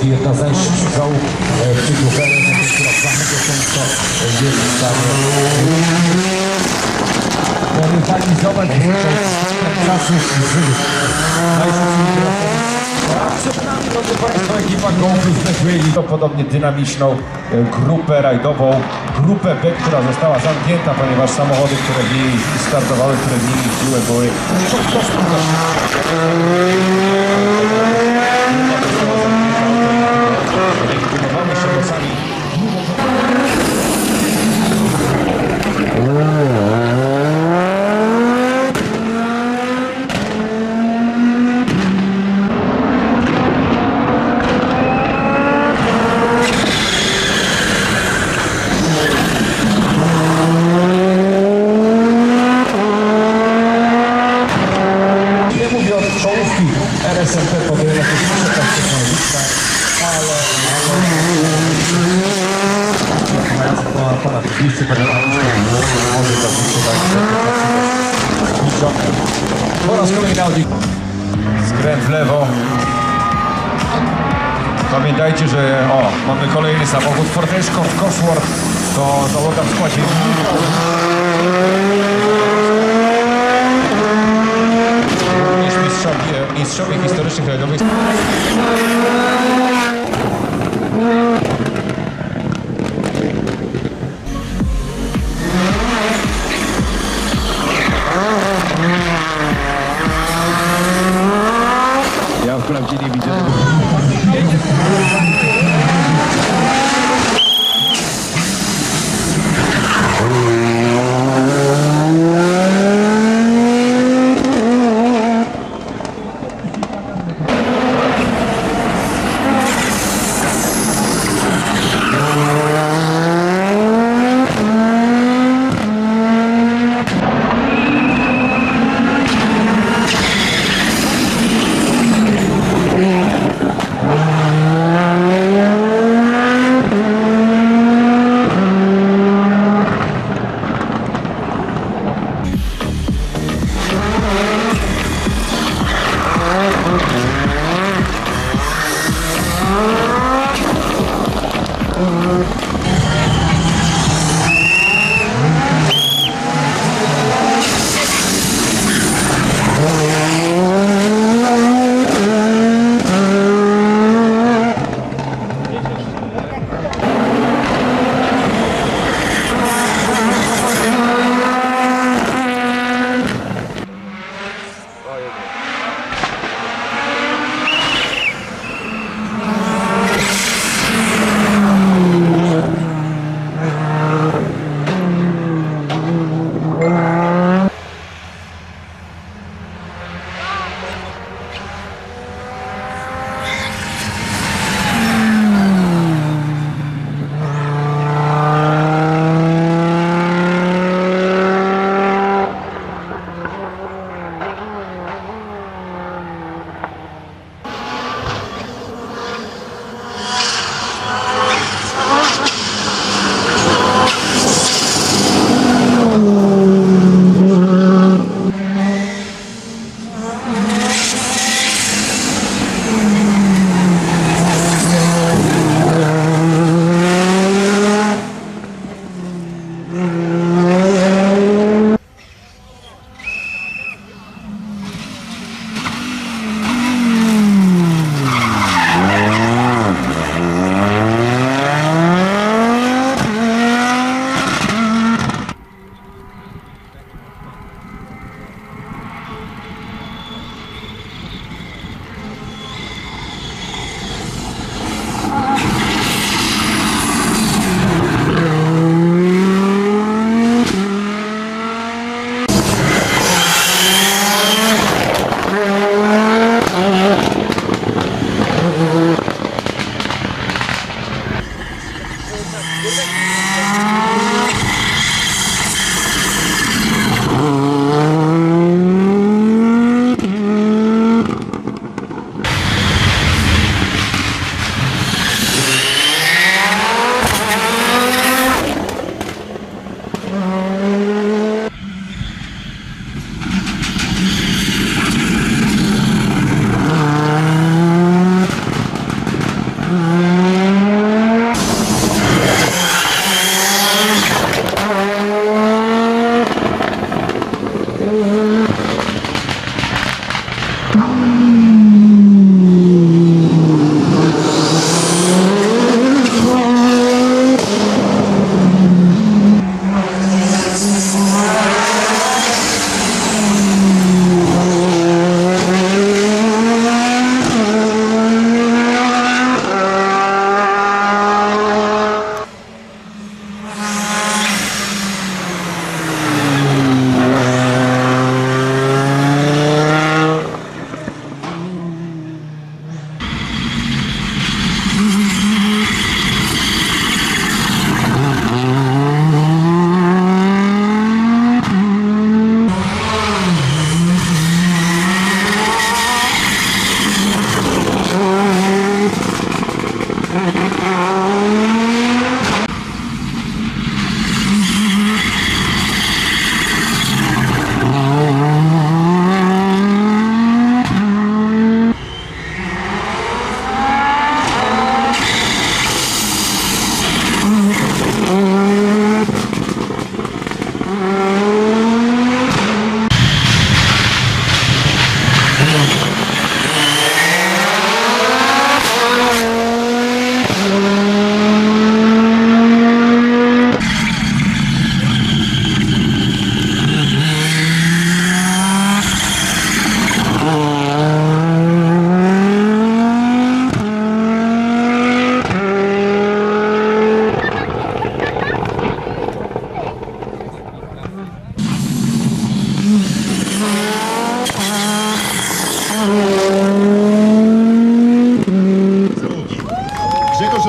czołówki, jedna z najszybszych czołów w cyklu KRS, która bardzo często jest w stanie rywalizować z czasu przed nami, drodzy Państwo, ekipa Go-Plus wyjęli to podobnie dynamiczną grupę rajdową, grupę B, która została zamknięta, ponieważ samochody, które w niej startowały, które w niej jeździły, były po prostu legitymowane się losami. Czołówki RSMP podejmą jakieś przekaz technologiczne, ale mając ponad 200 może to być po raz kolejny Audi. Skręt w lewo. Pamiętajcie, że mamy kolejny samochód Ford Escort Cosworth, to załoga w składzie. Mistrzowie historycznych rajdowych. Ja wprawdzie nie widzę.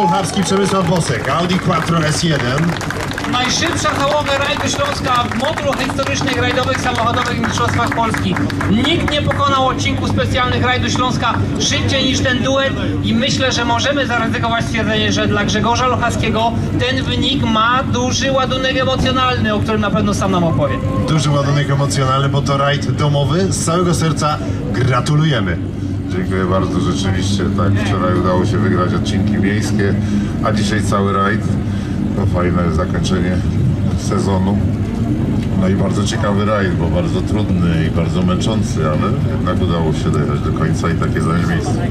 Żuławski, Przemysław Bosek, Audi Quattro S1. Najszybsza załoga rajdu Śląska w modułach historycznych rajdowych samochodowych w Mistrzostwach Polski. Nikt nie pokonał odcinku specjalnych rajdu Śląska szybciej niż ten duet i myślę, że możemy zaryzykować stwierdzenie, że dla Grzegorza Luchackiego ten wynik ma duży ładunek emocjonalny, o którym na pewno sam nam opowie. Duży ładunek emocjonalny, bo to rajd domowy. Z całego serca gratulujemy. Dziękuję bardzo, rzeczywiście tak, wczoraj udało się wygrać odcinki miejskie, a dzisiaj cały rajd. To fajne zakończenie sezonu. No i bardzo ciekawy rajd, bo bardzo trudny i bardzo męczący, ale jednak udało się dojechać do końca i takie zająć miejsce.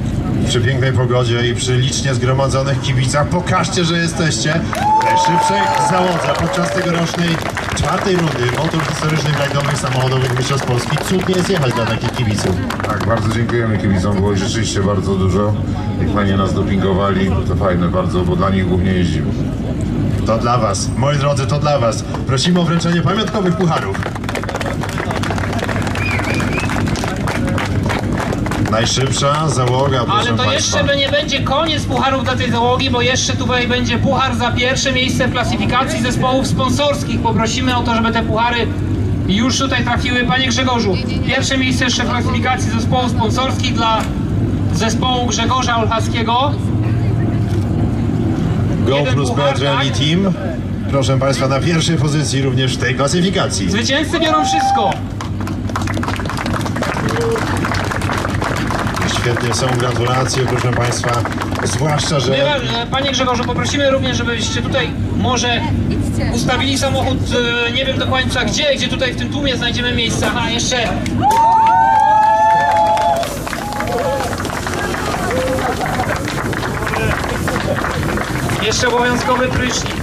Przy pięknej pogodzie i przy licznie zgromadzonych kibicach pokażcie, że jesteście w najszybszej załodze podczas tegorocznej czwartej rundy motor historycznych rajdowych samochodowych Mistrzostw Polski. Cudnie jest jechać dla takich kibiców. Tak, bardzo dziękujemy kibicom, było ich rzeczywiście bardzo dużo. Jak fajnie nas dopingowali, to fajne bardzo, bo dla nich głównie jeździmy. To dla was, moi drodzy, to dla was. Prosimy o wręczenie pamiątkowych pucharów. Najszybsza załoga, proszę Ale to państwa. jeszcze nie będzie koniec pucharów dla tej załogi, bo jeszcze tutaj będzie puchar za pierwsze miejsce w klasyfikacji zespołów sponsorskich. Poprosimy o to, żeby te puchary już tutaj trafiły. Panie Grzegorzu, pierwsze miejsce jeszcze w klasyfikacji zespołów sponsorskich dla zespołu Grzegorza Luchackiego. Go jeden plus puchar, Petr Rally tak? Team. Proszę państwa, na pierwszej pozycji również w tej klasyfikacji. Zwycięzcy biorą wszystko. Świetnie są gratulacje, proszę państwa. Zwłaszcza, że Panie Grzegorzu, poprosimy również, żebyście tutaj może ustawili samochód, nie wiem do końca gdzie tutaj w tym tłumie znajdziemy miejsce. Aha, jeszcze... Jeszcze obowiązkowy prysznic.